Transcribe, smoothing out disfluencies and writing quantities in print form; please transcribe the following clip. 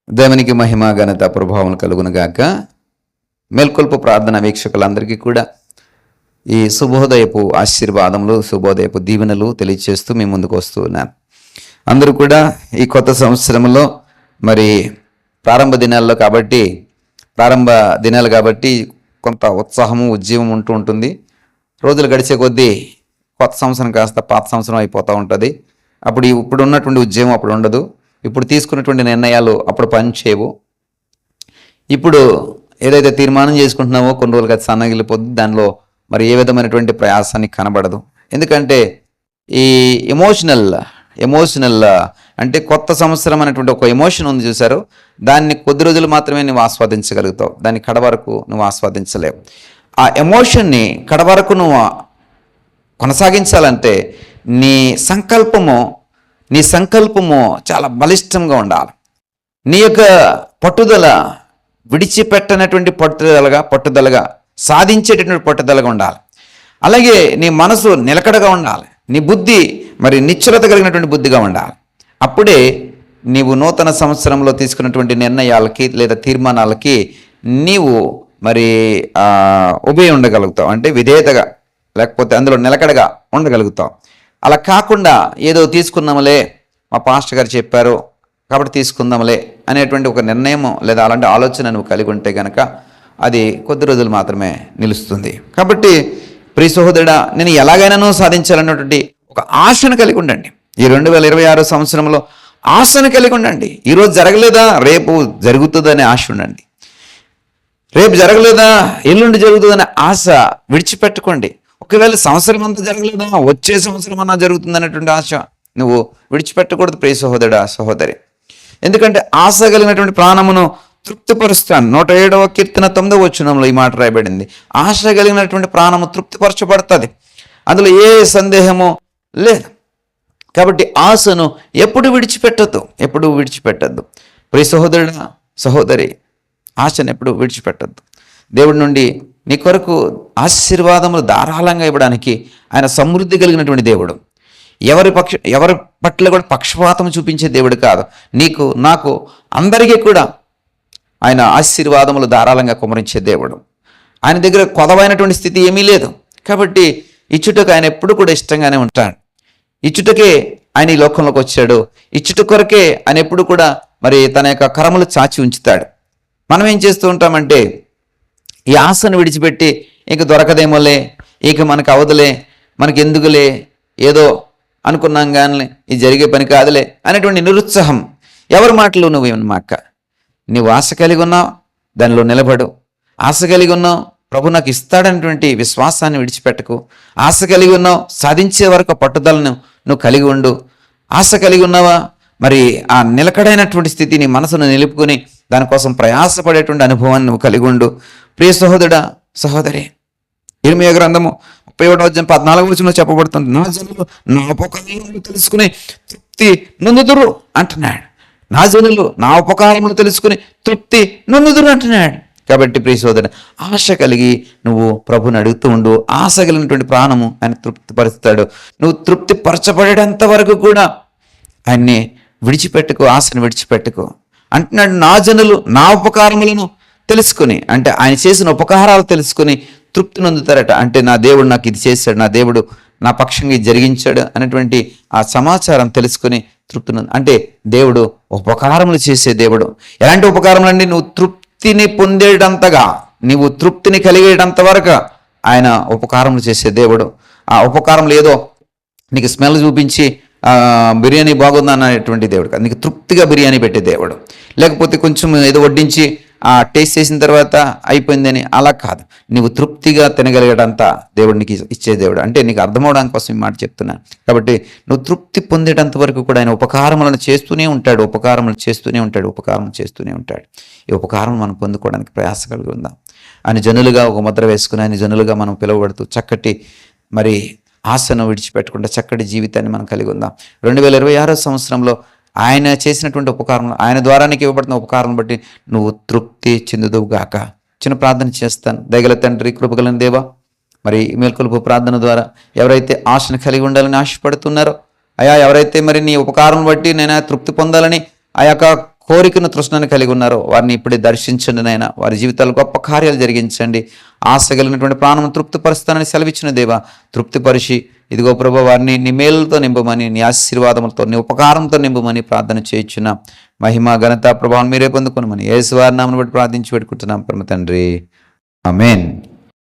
దేవునికి మహిమ ఘనత ప్రభావం కలుగునుగాక. మేల్కొల్పు ప్రార్థన వీక్షకులందరికీ కూడా ఈ శుభోదయపు ఆశీర్వాదములు, శుభోదయపు దీవెనలు తెలియజేస్తూ మీ ముందుకు వస్తూ ఉన్నాను. అందరూ కూడా ఈ కొత్త సంవత్సరంలో మరి ప్రారంభ దినాలు కాబట్టి కొంత ఉత్సాహము, ఉద్యమం ఉంటుంది. రోజులు గడిచే కొద్దీ కొత్త సంవత్సరం కాస్త పాత సంవత్సరం అయిపోతూ ఉంటుంది. ఇప్పుడు ఉన్నటువంటి ఉద్యమం అప్పుడు ఉండదు. ఇప్పుడు తీసుకున్నటువంటి నిర్ణయాలు అప్పుడు పనిచేయవు. ఇప్పుడు ఏదైతే తీర్మానం చేసుకుంటున్నామో కొన్ని రోజులుగా సన్నగిలిపోద్ది. దానిలో మరి ఏ విధమైనటువంటి ప్రయాసాన్ని కనబడదు. ఎందుకంటే ఈ ఎమోషనల్ అంటే కొత్త సంవత్సరం అనేటువంటి ఒక ఎమోషన్ ఉంది, చూసారు. దాన్ని కొద్ది రోజులు మాత్రమే నువ్వు ఆస్వాదించగలుగుతావు. దాన్ని కడవరకు నువ్వు ఆస్వాదించలేవు. ఆ ఎమోషన్ని కడవరకు నువ్వు కొనసాగించాలంటే నీ సంకల్పము చాలా బలిష్టంగా ఉండాలి. నీ యొక్క పట్టుదల విడిచిపెట్టనటువంటి పట్టుదలగా సాధించేటటువంటి పట్టుదలగా ఉండాలి. అలాగే నీ మనసు నిలకడగా ఉండాలి. నీ బుద్ధి మరి నిశ్చలత కలిగినటువంటి బుద్ధిగా ఉండాలి. అప్పుడే నీవు నూతన సంవత్సరంలో తీసుకున్నటువంటి నిర్ణయాలకి లేదా తీర్మానాలకి నీవు మరి ఉభయ ఉండగలుగుతావు. అంటే విధేయతగా, లేకపోతే అందులో నిలకడగా ఉండగలుగుతావు. అలా కాకుండా ఏదో తీసుకున్నాములే, మా పాస్టర్ గారు చెప్పారు కాబట్టి తీసుకుందాంలే అనేటువంటి ఒక నిర్ణయం లేదా అలాంటి ఆలోచన నువ్వు కలిగి ఉంటే కనుక అది కొద్ది రోజులు మాత్రమే నిలుస్తుంది. కాబట్టి ప్రియ సహోదరుడా, నేను ఎలాగైనానూ సాధించాలన్నటువంటి ఒక ఆశను కలిగి ఉండండి. ఈ 2026 సంవత్సరంలో ఆశను కలిగి ఉండండి. ఈరోజు జరగలేదా, రేపు జరుగుతుందనే ఆశ ఉండండి. రేపు జరగలేదా, ఎల్లుండి జరుగుతుందనే ఆశ విడిచిపెట్టుకోండి. ఒకవేళ సంవత్సరం అంతా జరగలేదా, వచ్చే సంవత్సరం అన్నా జరుగుతుంది అనేటువంటి ఆశ నువ్వు విడిచిపెట్టకూడదు ప్రియ సహోదరుడా, సహోదరి. ఎందుకంటే ఆశ కలిగినటువంటి ప్రాణమును తృప్తిపరుస్తాను. 107వ కీర్తన 9వ వచనంలో ఈ మాట రాయబడింది. ఆశ కలిగినటువంటి ప్రాణము తృప్తిపరచబడుతుంది. అందులో ఏ సందేహము లేదు. కాబట్టి ఆశను ఎప్పుడు విడిచిపెట్టద్దు ప్రియ సహోదరుడా, సహోదరి. ఆశను ఎప్పుడు విడిచిపెట్టద్దు. దేవుడి నుండి నీ కొరకు ఆశీర్వాదములు ధారాళంగా ఇవ్వడానికి ఆయన సమృద్ధి కలిగినటువంటి దేవుడు. ఎవరి పట్ల కూడా పక్షపాతం చూపించే దేవుడు కాదు. నీకు, నాకు, అందరికీ కూడా ఆయన ఆశీర్వాదములు ధారాళంగా కుమరించే దేవుడు. ఆయన దగ్గర కొదవైనటువంటి స్థితి ఏమీ లేదు. కాబట్టి ఇచ్చుటకు ఆయన ఎప్పుడు కూడా ఇష్టంగానే ఉంటాడు. ఇచ్చుటకే ఆయన ఈ లోకంలోకి వచ్చాడు. ఇచ్చుట కొరకే ఆయన ఎప్పుడు కూడా మరి తన యొక్క కరములు చాచి ఉంచుతాడు. మనం ఏం చేస్తూ ఉంటామంటే ఈ ఆశను విడిచిపెట్టి ఇంక దొరకదేమోలే, ఇక మనకు అవదులే, మనకి ఎందుకులే, ఏదో అనుకున్నాం కానీ ఇది జరిగే పని కాదులే అనేటువంటి నిరుత్సాహం. ఎవరి మాటలు నువ్వు ఏమన్నమాక. నీవు ఆశ కలిగి ఉన్నావు, దానిలో నిలబడు. ఆశ కలిగి ఉన్నావు, ప్రభు నాకు ఇస్తాడనేటువంటి విశ్వాసాన్ని విడిచిపెట్టకు. ఆశ కలిగి ఉన్నావు, సాధించే వరకు పట్టుదలను నువ్వు కలిగి ఉండు. ఆశ కలిగి ఉన్నావా, మరి ఆ నిలకడైనటువంటి స్థితిని మనసును నిలుపుకొని దానికోసం ప్రయాసపడేటువంటి అనుభవాన్ని నువ్వు కలిగి ఉండు. ప్రియ సహోదరుడా, సహోదరి. ఇర్మీయా గ్రంథము 31వ అధ్యాయం 14వ వచనంలో చెప్పబడుతుంది, నా జనులు నా ఉపకారములు తెలుసుకుని తృప్తి నొందుదురు అంటున్నాడు. నా జనులు నా ఉపకారములు తెలుసుకుని తృప్తి నొందుదురు అంటున్నాడు. కాబట్టి ప్రియ సోదరుడు, ఆశ కలిగి నువ్వు ప్రభుని అడుగుతూ ఉండు. ఆశ కలిగినటువంటి ప్రాణము ఆయన తృప్తిపరుస్తాడు. నువ్వు తృప్తి పరచబడేంత వరకు కూడా ఆయన్ని విడిచిపెట్టుకో, ఆశను విడిచిపెట్టుకో అంటున్నాడు. నా జనులు నా ఉపకారములను తెలుసుకుని, అంటే ఆయన చేసిన ఉపకారాలు తెలుసుకుని తృప్తి నొందుతారట. అంటే నా దేవుడు నాకు ఇది చేశాడు, నా దేవుడు నా పక్షంగా ఇది జరిగించాడు అనేటువంటి ఆ సమాచారం తెలుసుకుని తృప్తి అంటే దేవుడు ఉపకారములు చేసే దేవుడు. ఎలాంటి ఉపకారములు అండి? నువ్వు తృప్తిని పొందేటంతగా, నీవు తృప్తిని కలిగేటంత వరకు ఆయన ఉపకారములు చేసే దేవుడు. ఆ ఉపకారములు ఏదో నీకు స్మెల్ చూపించి బిర్యానీ బాగుందా అనేటువంటి దేవుడు కాదు. నీకు తృప్తిగా బిర్యానీ పెట్టే దేవుడు. లేకపోతే కొంచెం ఏదో వడ్డించి టేస్ట్ చేసిన తర్వాత అయిపోయిందని అలా కాదు. నీవు తృప్తిగా తినగలిగేటంత దేవుడు నీకు ఇచ్చే దేవుడు. అంటే నీకు అర్థమవడానికి కోసం ఈ మాట చెప్తున్నాను. కాబట్టి నువ్వు తృప్తి పొందేటంత వరకు కూడా ఆయన ఉపకారములను చేస్తూనే ఉంటాడు. ఉపకారం చేస్తూనే ఉంటాడు. ఈ ఉపకారం మనం పొందుకోవడానికి ప్రయాస కలిగి ఉందాం. ఆయన జనులుగా ఒక ముద్ర వేసుకుని ఆయన జనులుగా మనం పిలువబడుతూ చక్కటి మరి ఆశను విడిచిపెట్టకుండా చక్కటి జీవితాన్ని మనం కలిగి ఉందాం. 2026 సంవత్సరంలో ఆయన చేసినటువంటి ఉపకారం, ఆయన ద్వారా నీకు ఇవ్వబడుతున్న ఉపకారం బట్టి నువ్వు తృప్తి చెందుదువుగాక. చిన్న ప్రార్థన చేస్తాను. దయగల తండ్రి, కృపగల దేవా, మరి మేల్కొలుపు ప్రార్థన ద్వారా ఎవరైతే ఆశను కలిగి ఉండాలని ఆశపడుతున్నారో, అయా ఎవరైతే మరి నీ ఉపకారం బట్టి నేను తృప్తి పొందాలని ఆ యొక్క కోరికను తృష్ణను కలిగి ఉన్నారో వారిని ఇప్పుడే దర్శించండి నాయన. వారి జీవితాలు గొప్ప కార్యాలు జరిగించండి. ఆశ కలిగినటువంటి ప్రాణం తృప్తిపరుస్తానని సెలవిచ్చిన దేవా, తృప్తిపరిచి ఇదిగో ప్రభు వారిని నీ మేలుతో నింపమని, నీ ఆశీర్వాదములతో, నీ ఉపకారంతో నింపమని ప్రార్థన చేయించున్న మహిమ ఘనత ప్రభావం మీరే పొందుకోనమని యేసు వారి నామమును బట్టి ప్రార్థించి పెట్టుకుంటున్నాం పరమ తండ్రి. ఆమేన్.